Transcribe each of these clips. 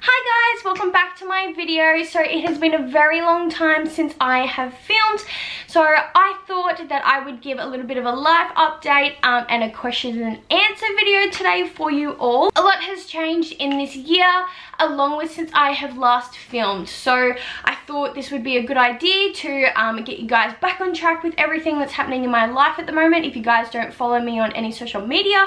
Hi guys, welcome back to my video. So it has been a very long time since I have filmed, so I thought that I would give a little bit of a life update and a question and answer video today for you all. A lot has changed in this year along with since I have last filmed, so I thought this would be a good idea to get you guys back on track with everything that's happening in my life at the moment if you guys don't follow me on any social media.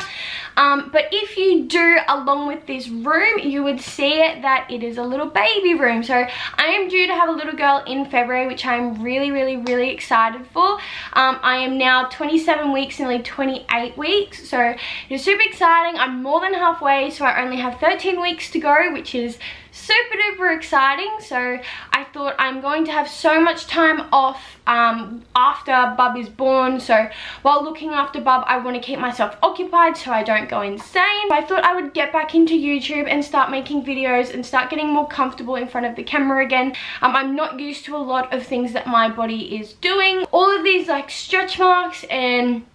But if you do, along with this room, you would see that it is a little baby room. So I am due to have a little girl in February, which I'm really excited for. I am now 27 weeks, nearly 28 weeks, so it's super exciting. I'm more than halfway, so I only have 13 weeks to go, which is super duper exciting. So I thought I'm going to have so much time off after Bub is born, so while looking after Bub I want to keep myself occupied so I don't go insane. I thought I would get back into YouTube and start making videos and start getting more comfortable in front of the camera again. I'm not used to a lot of things that my body is doing. All of these like stretch marks and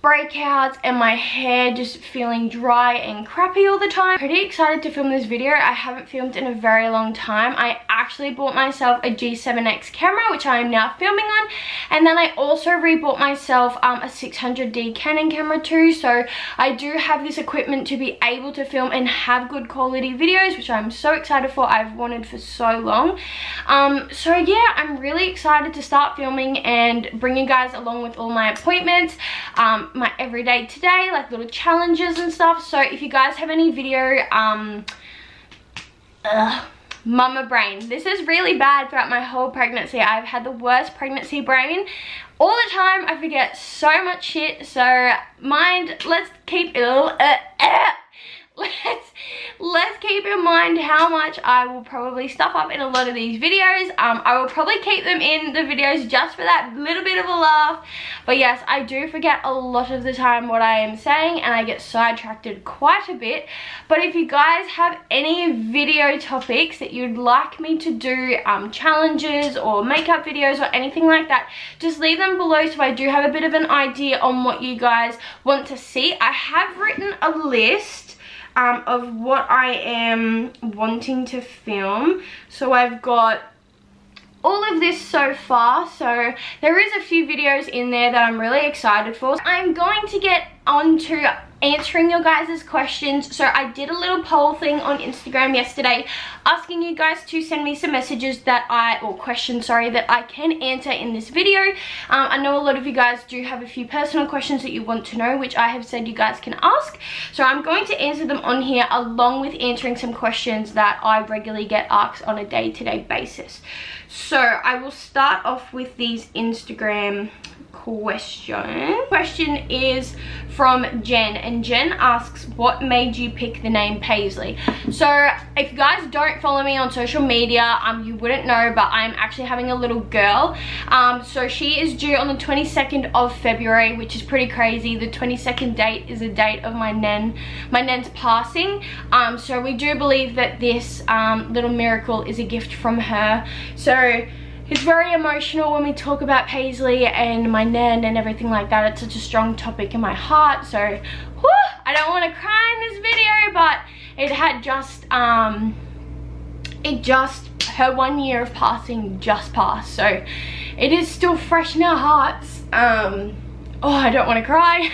breakouts and my hair just feeling dry and crappy all the time. Pretty excited to film this video. I haven't filmed in a very long time. I actually bought myself a G7X camera, which I am now filming on, and then I also rebought myself a 600D Canon camera too, so I do have this equipment to be able to film and have good quality videos, which I'm so excited for. I've wanted for so long. So yeah, I'm really excited to start filming and bring you guys along with all my appointments, my everyday today, like little challenges and stuff. So if you guys have any video mama brain, this is really bad. Throughout my whole pregnancy I've had the worst pregnancy brain. All the time I forget so much shit, so let's keep let's keep in mind how much I will probably stuff up in a lot of these videos. I will probably keep them in the videos just for that little bit of a laugh. But yes, I do forget a lot of the time what I am saying and I get sidetracked quite a bit. But if you guys have any video topics that you'd like me to do, challenges or makeup videos or anything like that, just leave them below so I do have a bit of an idea on what you guys want to see. I have written a list of what I am wanting to film. So I've got all of this so far, so there is a few videos in there that I'm really excited for. I'm going to get on to answering your guys' questions. So I did a little poll thing on Instagram yesterday asking you guys to send me some messages that questions that I can answer in this video. I know a lot of you guys do have a few personal questions that you want to know, which I have said you guys can ask, so I'm going to answer them on here along with answering some questions that I regularly get asked on a day-to-day basis. So I will start off with these Instagram questions. Question is from Jen, and Jen asks, what made you pick the name Paisley? So if you guys don't follow me on social media, you wouldn't know, but I'm actually having a little girl. So she is due on the 22nd of February, which is pretty crazy. The 22nd date is a date of my nan's passing. So we do believe that this little miracle is a gift from her. So it's very emotional when we talk about Paisley and my nan and everything like that. It's such a strong topic in my heart. So whew, I don't want to cry in this video, but it had just her 1 year of passing just passed, so it is still fresh in our hearts. Oh, I don't want to cry.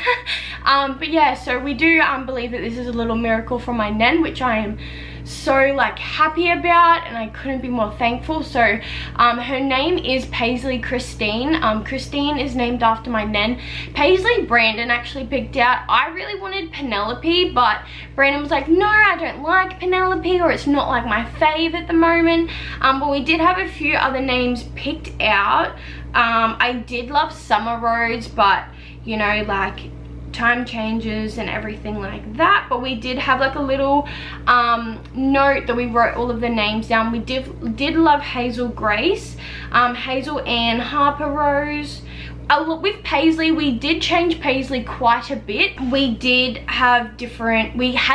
But yeah, so we do believe that this is a little miracle from my nan, which I am so like happy about, and I couldn't be more thankful. So her name is Paisley Christine. Christine is named after my nan. Paisley Brandon actually picked out. I really wanted Penelope, but Brandon was like, no, I don't like Penelope, or it's not like my fave at the moment. But we did have a few other names picked out. I did love Summer Rose, but you know, like time changes and everything like that. But we did have like a little note that we wrote all of the names down. We did love Hazel Grace, Hazel Ann, Harper Rose. With Paisley, we did change Paisley quite a bit. We had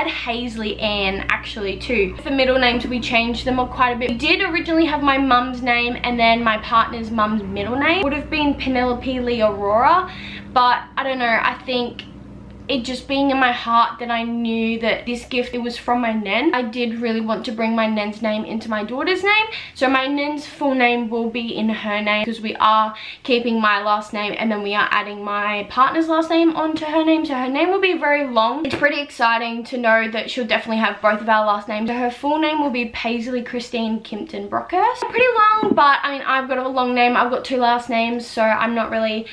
Hazley Ann actually too. The middle names, we changed them quite a bit. We did originally have my mum's name and then my partner's mum's middle name would have been Penelope Lee Aurora, but I don't know, I think it just being in my heart that I knew that this gift, it was from my nan. I did really want to bring my nan's name into my daughter's name. So my nan's full name will be in her name because we are keeping my last name and then we are adding my partner's last name onto her name. So her name will be very long. It's pretty exciting to know that she'll definitely have both of our last names. So her full name will be Paisley Christine Kimpton Brockhurst. Pretty long, but I mean, I've got a long name. I've got 2 last names, so I'm not really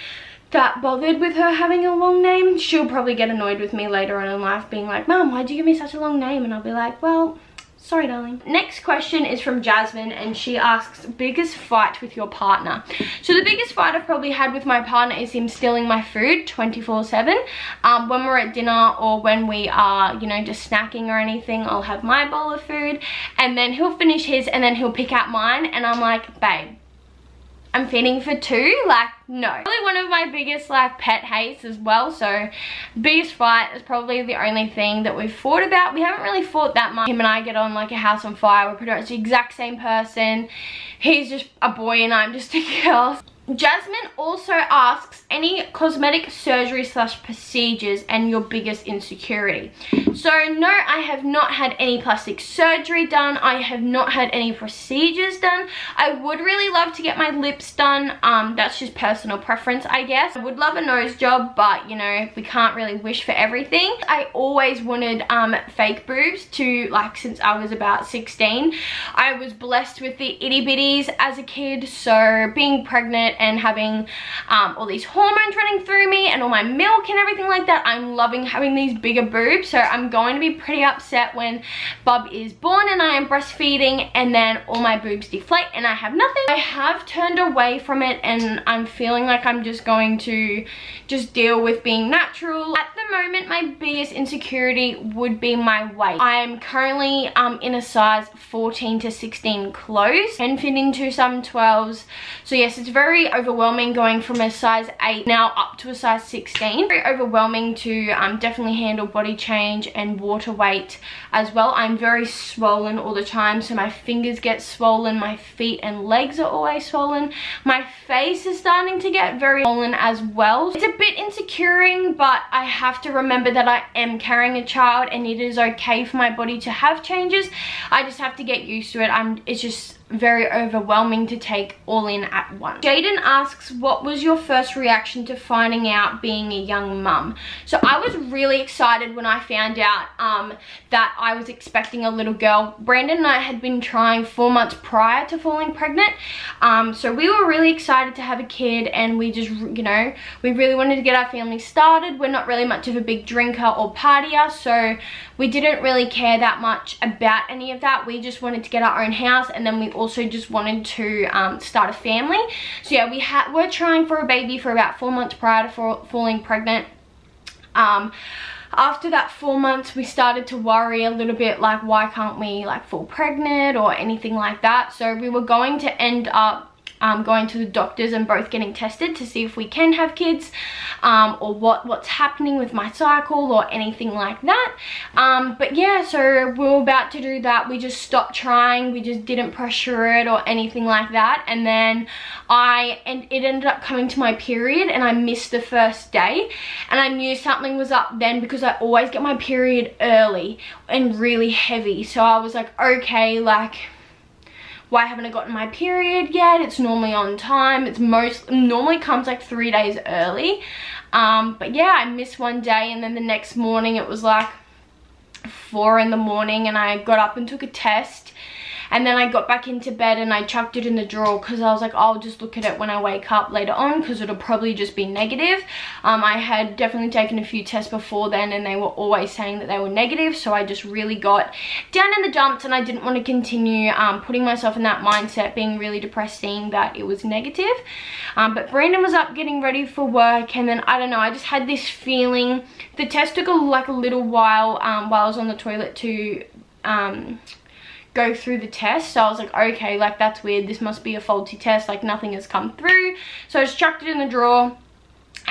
that bothered with her having a long name. She'll probably get annoyed with me later on in life being like, Mum, why'd you give me such a long name? And I'll be like, well, sorry darling. Next question is from Jasmine and she asks, biggest fight with your partner? So the biggest fight I've probably had with my partner is him stealing my food 24/7. When we're at dinner or when we are, you know, just snacking or anything, I'll have my bowl of food and then he'll finish his and then he'll pick out mine and I'm like, babe, I'm feeding for 2, like, no. Probably one of my biggest, like, pet hates as well, so biggest fight is probably the only thing that we've fought about. We haven't really fought that much. Him and I get on like a house on fire. We're pretty much the exact same person. He's just a boy and I'm just a girl. Jasmine also asks, any cosmetic surgery / procedures and your biggest insecurity? So no, I have not had any plastic surgery done. I have not had any procedures done. I would really love to get my lips done. That's just personal preference, I guess. I would love a nose job, but you know, we can't really wish for everything. I always wanted fake boobs since I was about 16. I was blessed with the itty bitties as a kid, so being pregnant and having all these hormones running through me and all my milk and everything like that, I'm loving having these bigger boobs. So I'm going to be pretty upset when Bub is born and I am breastfeeding and then all my boobs deflate and I have nothing. I have turned away from it and I'm feeling like I'm just going to just deal with being natural. At the moment, my biggest insecurity would be my weight. I'm currently in a size 14 to 16 clothes and fit into some 12s. So yes, it's very overwhelming going from a size 8 now up to a size 16. Very overwhelming to definitely handle body change and water weight as well. I'm very swollen all the time, so my fingers get swollen, my feet and legs are always swollen. My face is starting to get very swollen as well. It's a bit insecuring, but I have to remember that I am carrying a child and it is okay for my body to have changes. I just have to get used to it. It's just very overwhelming to take all in at once. Jaden asks, what was your first reaction to finding out being a young mum? So I was really excited when I found out that I was expecting a little girl. Brandon and I had been trying 4 months prior to falling pregnant, so we were really excited to have a kid and we just, you know, we really wanted to get our family started. We're not really much of a big drinker or partier, so we didn't really care that much about any of that. We just wanted to get our own house and then we also just wanted to start a family. So yeah, we're trying for a baby for about 4 months prior to falling pregnant. After that 4 months, we started to worry a little bit, like, why can't we like fall pregnant or anything like that? So we were going to end up going to the doctors and both getting tested to see if we can have kids, or what's happening with my cycle or anything like that. But yeah, so we were about to do that. We just stopped trying. We just didn't pressure it or anything like that. And then it ended up coming to my period and I missed the first day. And I knew something was up then because I always get my period early and really heavy. So I was like, okay, like, why haven't I gotten my period yet? It's normally on time. Normally comes like 3 days early. But yeah, I missed one day and then the next morning it was like 4 in the morning and I got up and took a test. And then I got back into bed and I chucked it in the drawer because I was like, I'll just look at it when I wake up later on because it'll probably just be negative. I had definitely taken a few tests before then and they were always saying that they were negative. So I just really got down in the dumps and I didn't want to continue putting myself in that mindset, being really depressed seeing that it was negative. But Brandon was up getting ready for work and then, I don't know, I just had this feeling. The test took a little while I was on the toilet to go through the test. So I was like, okay, like, that's weird. This must be a faulty test. Like, nothing has come through. So I just chucked it in the drawer.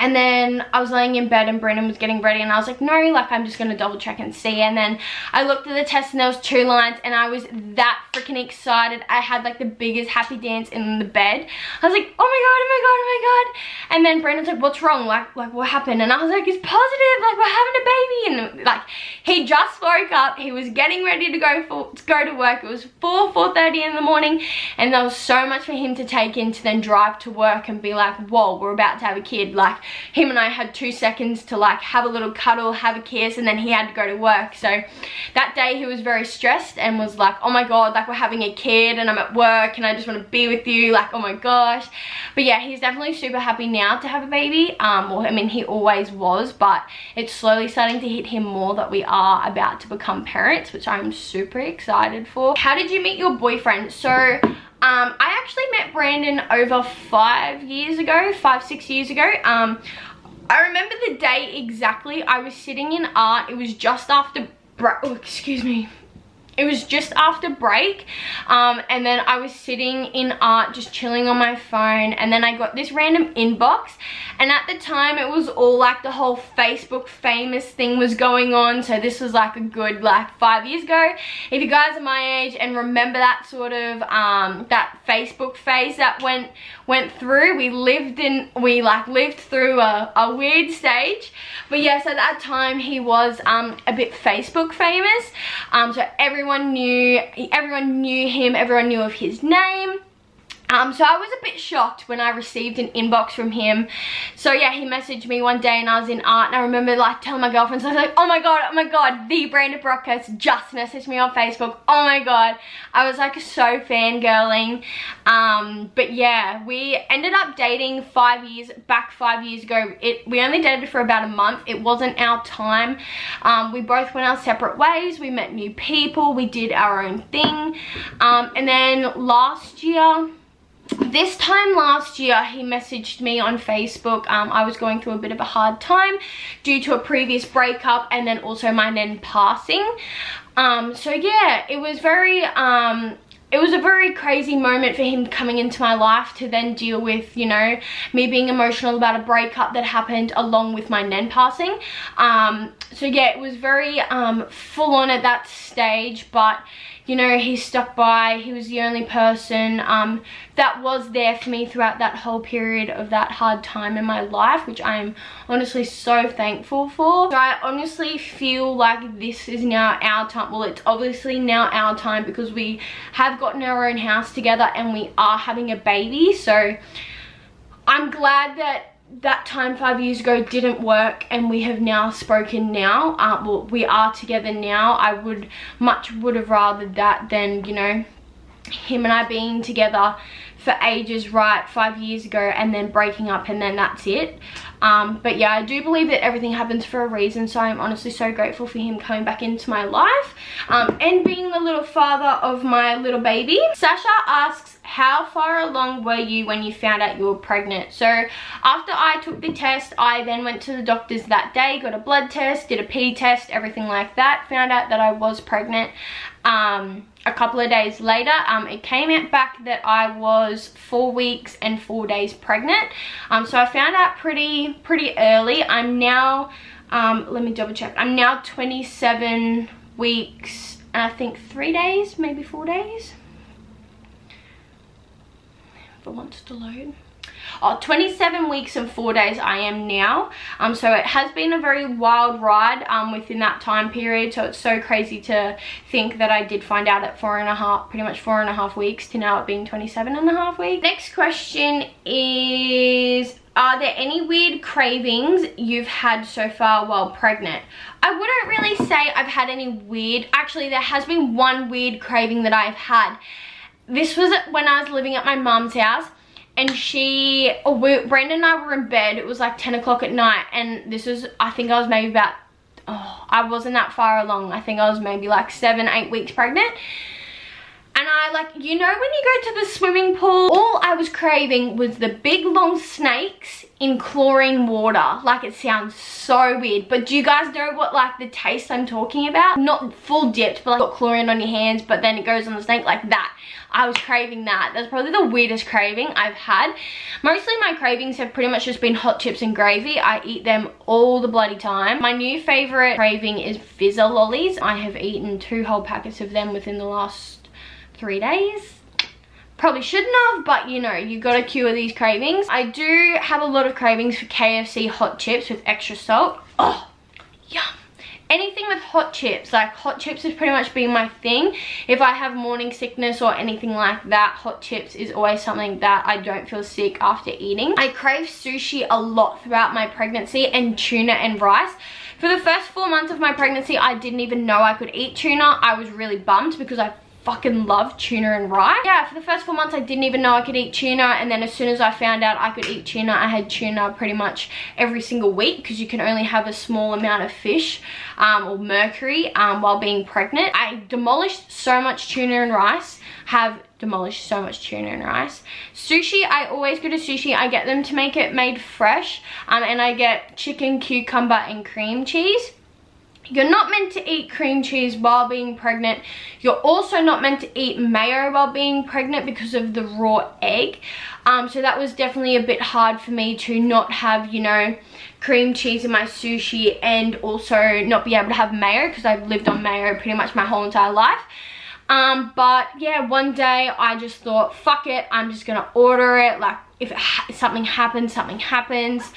And then I was laying in bed and Brendan was getting ready and I was like, no, like I'm just going to double check and see. And then I looked at the test and there was 2 lines and I was that freaking excited. I had like the biggest happy dance in the bed. I was like, oh my god, oh my god, oh my god. And then Brendan's like, what's wrong? Like what happened? And I was like, it's positive, like we're having a baby. And like he just woke up, he was getting ready to go to work. It was 4:30 in the morning and there was so much for him to take in to then drive to work and be like, whoa, we're about to have a kid. Like him and I had 2 seconds to like have a little cuddle, have a kiss, and then he had to go to work. So that day he was very stressed and was like, oh my god, like we're having a kid and I'm at work and I just want to be with you, like oh my gosh. But yeah, he's definitely super happy now to have a baby. Well, I mean he always was, but it's slowly starting to hit him more that we are about to become parents, which I'm super excited for. How did you meet your boyfriend? So I actually met Brandon over 5 years ago, 5-6 years ago. I remember the day exactly. I was sitting in art. It was just after it was just after break, and then I was sitting in art just chilling on my phone, and then I got this random inbox, and at the time it was all like the whole Facebook famous thing was going on. So this was like a good like 5 years ago. If you guys are my age and remember that sort of that Facebook phase that went through, we lived through a weird stage. But yes, at that time he was a bit Facebook famous, so everyone knew him, everyone knew of his name. So I was a bit shocked when I received an inbox from him. So yeah, he messaged me one day and I was in art, and I remember like telling my girlfriends, I was like, oh my god, the Brandon Brockhurst just messaged me on Facebook. Oh my god. I was like so fangirling. But yeah, we ended up dating 5 years ago. We only dated for about a month. It wasn't our time. We both went our separate ways. We met new people. We did our own thing. And then this time last year, he messaged me on Facebook. I was going through a bit of a hard time due to a previous breakup and then also my nan passing. So yeah, it was a very crazy moment for him coming into my life to then deal with, you know, me being emotional about a breakup that happened along with my nan passing. So yeah, it was very full on at that stage, but you know, he stuck by. He was the only person that was there for me throughout that whole period of that hard time in my life, which I'm honestly so thankful for. So I honestly feel like this is now our time. Well, it's obviously now our time because we have gotten our own house together and we are having a baby. So I'm glad that time 5 years ago didn't work and we have now spoken now. Well, we are together now. I would have rather that than, you know, him and I being together for ages, right, 5 years ago, and then breaking up and then that's it. But yeah, I do believe that everything happens for a reason, so I'm honestly so grateful for him coming back into my life and being the little father of my little baby. Sasha asks, how far along were you when you found out you were pregnant? So after I took the test, I then went to the doctors that day, got a blood test, did a pee test, everything like that, found out that I was pregnant. A couple of days later, it came out back that I was 4 weeks and 4 days pregnant. So I found out pretty early. I'm now, let me double check. I'm now 27 weeks and I think 3 days, maybe 4 days. If it wants to load. Oh, 27 weeks and 4 days I am now. So it has been a very wild ride within that time period. So it's so crazy to think that I did find out at pretty much 4.5 weeks to now it being 27.5 weeks. Next question is, are there any weird cravings you've had so far while pregnant? I wouldn't really say I've had any weird. Actually, there has been one weird craving that I've had. This was when I was living at my mom's house. And Brandon and I were in bed. It was like 10 o'clock at night. And this was, I think I was maybe about, I wasn't that far along. I think I was maybe like 7-8 weeks pregnant. And you know when you go to the swimming pool, all I was craving was the big long snakes in chlorine water. Like, it sounds so weird, but do you guys know what like the taste I'm talking about? Not full dipped, but like got chlorine on your hands, but then it goes on the snake like that. I was craving that. That's probably the weirdest craving I've had. Mostly my cravings have pretty much just been hot chips and gravy. I eat them all the bloody time. My new favorite craving is Fizzer lollies. I have eaten 2 whole packets of them within the last 3 days. Probably shouldn't have, but you know, you gotta cure these cravings. I do have a lot of cravings for KFC hot chips with extra salt. Oh, yum. Anything with hot chips, like hot chips has pretty much been my thing. If I have morning sickness or anything like that, hot chips is always something that I don't feel sick after eating. I crave sushi a lot throughout my pregnancy, and tuna and rice. For the first 4 months of my pregnancy, I didn't even know I could eat tuna. I was really bummed because I fucking love tuna and rice. Yeah, for the first 4 months I didn't even know I could eat tuna, and then as soon as I found out I could eat tuna, I had tuna pretty much every single week, because you can only have a small amount of fish or mercury while being pregnant. I demolished so much tuna and rice. Demolished so much tuna and rice. Sushi, I always go to sushi. I get them to make it made fresh, and I get chicken, cucumber and cream cheese. You're not meant to eat cream cheese while being pregnant. You're also not meant to eat mayo while being pregnant because of the raw egg. So that was definitely a bit hard for me to not have, you know, cream cheese in my sushi, and also not be able to have mayo, because I've lived on mayo pretty much my whole entire life. But yeah, one day I just thought, fuck it, I'm just gonna order it. Like, if something happens, something happens.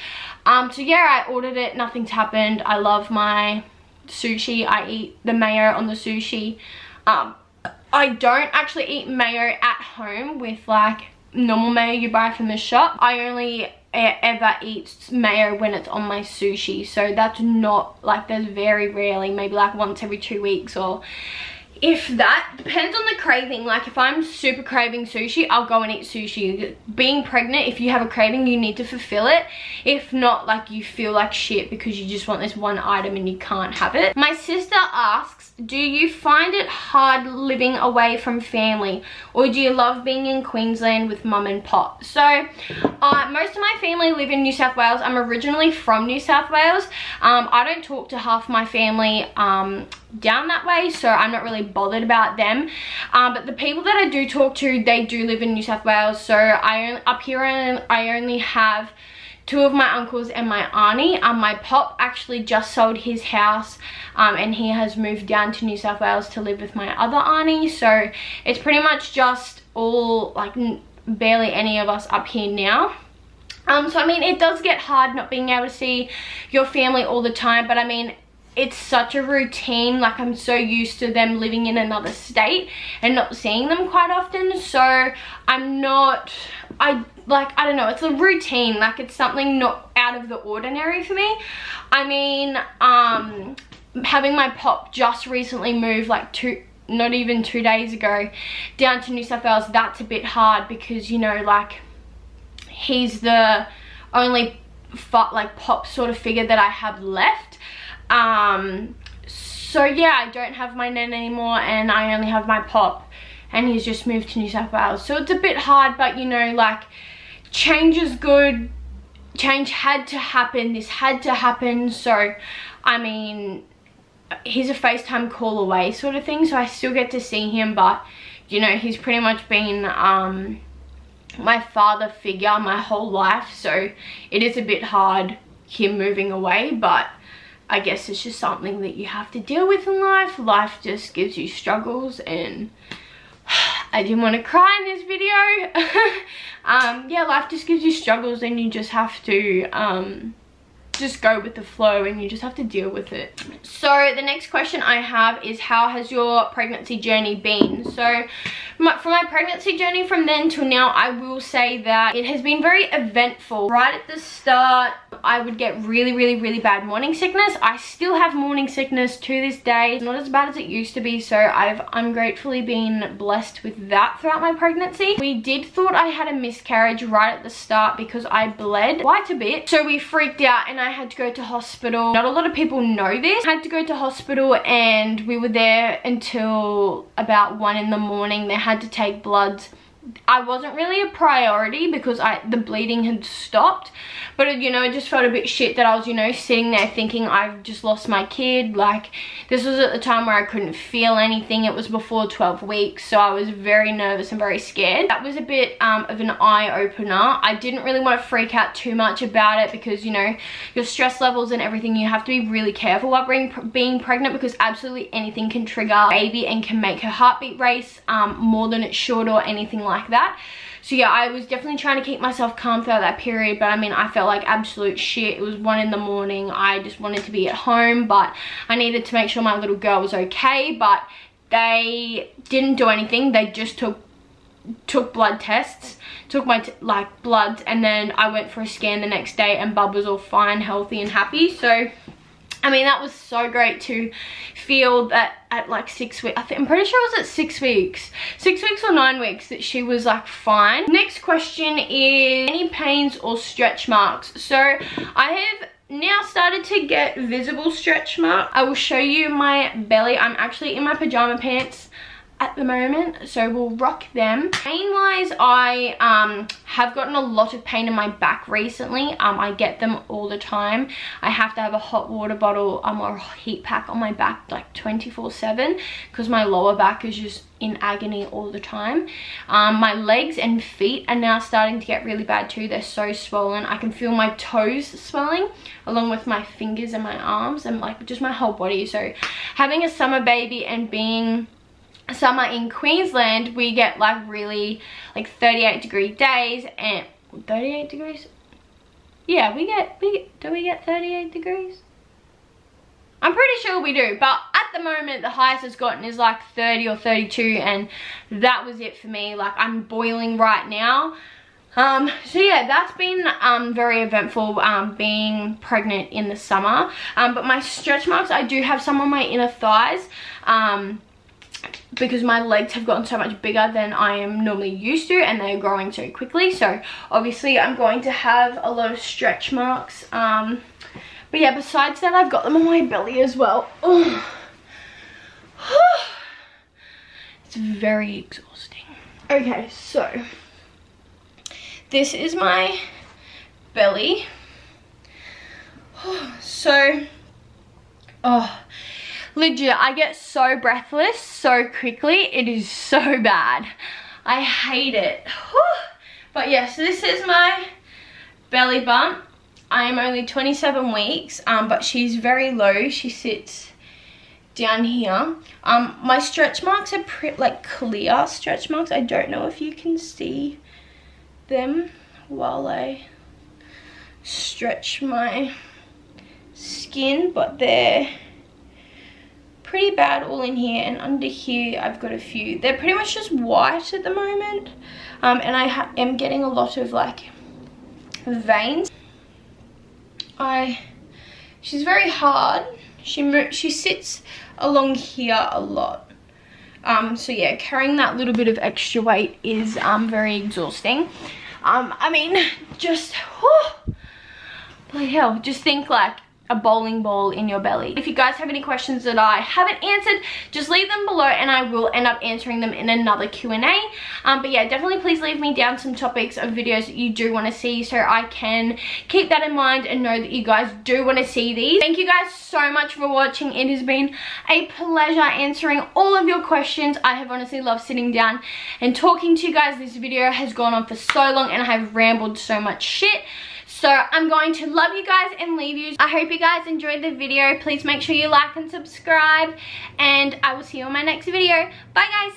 So yeah, I ordered it, nothing's happened. I love my sushi. I eat the mayo on the sushi. I don't actually eat mayo at home with like normal mayo you buy from the shop. I only ever eat mayo when it's on my sushi, so that's not like, there's very rarely, maybe like once every 2 weeks, or if that. Depends on the craving. Like, if I'm super craving sushi, I'll go and eat sushi. Being pregnant, if you have a craving, you need to fulfill it. If not, like, you feel like shit because you just want this one item and you can't have it. My sister asks, do you find it hard living away from family, or do you love being in Queensland with mum and pop? So most of my family live in New South Wales. I'm originally from New South Wales. I don't talk to half my family down that way, so I'm not really bothered about them, but the people that I do talk to, they do live in New South Wales. So up here I only have 2 of my uncles and my auntie. My pop actually just sold his house, and he has moved down to New South Wales to live with my other auntie, so it's pretty much just all, like, barely any of us up here now. So I mean, it does get hard not being able to see your family all the time, but I mean, it's such a routine. Like, I'm so used to them living in another state and not seeing them quite often, so I'm not, I don't know, it's a routine. Like, it's something not out of the ordinary for me. I mean, having my pop just recently moved, like, not even 2 days ago, down to New South Wales, that's a bit hard because, you know, like, he's the only pop sort of figure that I have left. So yeah, I don't have my nan anymore, and I only have my pop, and he's just moved to New South Wales, so it's a bit hard. But you know, like, change is good. Change had to happen. This had to happen. So I mean, he's a FaceTime call away sort of thing, so I still get to see him, but you know, he's pretty much been my father figure my whole life, so it is a bit hard him moving away, but I guess it's just something that you have to deal with in life. Life just gives you struggles, and I didn't want to cry in this video. Yeah, life just gives you struggles, and you just have to just go with the flow, and you just have to deal with it. So the next question I have is, how has your pregnancy journey been? So for my pregnancy journey from then till now, I will say that it has been very eventful. Right at the start, I would get really bad morning sickness. I still have morning sickness to this day. It's not as bad as it used to be, so I'm gratefully been blessed with that throughout my pregnancy. We did thought I had a miscarriage right at the start because I bled quite a bit, so we freaked out and I had to go to hospital. Not a lot of people know this. I had to go to hospital and we were there until about 1 in the morning. They had to take bloods. I wasn't really a priority because the bleeding had stopped, but you know, it just felt a bit shit that I was, you know, sitting there thinking I've just lost my kid. Like, this was at the time where I couldn't feel anything. It was before 12 weeks, so I was very nervous and very scared. That was a bit of an eye-opener. I didn't really want to freak out too much about it because, you know, your stress levels and everything, you have to be really careful while being pregnant, because absolutely anything can trigger a baby and can make her heartbeat race more than it should or anything like that. So yeah, I was definitely trying to keep myself calm throughout that period, but I mean, I felt like absolute shit. It was 1 in the morning. I just wanted to be at home, but I needed to make sure my little girl was okay, but they didn't do anything. They just took blood tests, took my bloods, and then I went for a scan the next day and Bub was all fine, healthy and happy. So I mean, that was so great to feel that at like 6 weeks, I'm pretty sure it was at 6 weeks. 6 weeks or 9 weeks that she was like fine. Next question is any pains or stretch marks? So I have now started to get visible stretch marks. I will show you my belly. I'm actually in my pajama pants at the moment, so we'll rock them. Pain wise, I have gotten a lot of pain in my back recently. I get them all the time. I have to have a hot water bottle or a heat pack on my back like 24/7 because my lower back is just in agony all the time. My legs and feet are now starting to get really bad too. They're so swollen. I can feel my toes swelling along with my fingers and my arms and like just my whole body. So having a summer baby and being summer in Queensland, we get like really like 38-degree days. And 38 degrees, yeah, do we get 38 degrees? I'm pretty sure we do, but at the moment the highest it's gotten is like 30 or 32, and that was it for me. Like, I'm boiling right now. So yeah, that's been very eventful, being pregnant in the summer. But my stretch marks, I do have some on my inner thighs, because my legs have gotten so much bigger than I am normally used to, and they're growing so quickly. So obviously I'm going to have a lot of stretch marks. But yeah, besides that, I've got them on my belly as well. It's very exhausting. Okay, so this is my belly. So, legit, I get so breathless so quickly. It is so bad. I hate it. But yes, this is my belly bump. I am only 27 weeks, but she's very low. She sits down here. My stretch marks are like clear stretch marks. I don't know if you can see them while I stretch my skin, but they're pretty bad all in here, and under here I've got a few. They're pretty much just white at the moment, and I am getting a lot of like veins. She's very hard. She sits along here a lot. So yeah, carrying that little bit of extra weight is very exhausting. I mean, just bloody hell, just think like a bowling ball in your belly. If you guys have any questions that I haven't answered, just leave them below and I will end up answering them in another Q&A. But yeah, definitely please leave me down some topics of videos that you do want to see, so I can keep that in mind and know that you guys do want to see these. Thank you guys so much for watching. It has been a pleasure answering all of your questions. I have honestly loved sitting down and talking to you guys. This video has gone on for so long and I have rambled so much shit. So I'm going to love you guys and leave you. I hope you guys enjoyed the video. Please make sure you like and subscribe, and I will see you on my next video. Bye guys.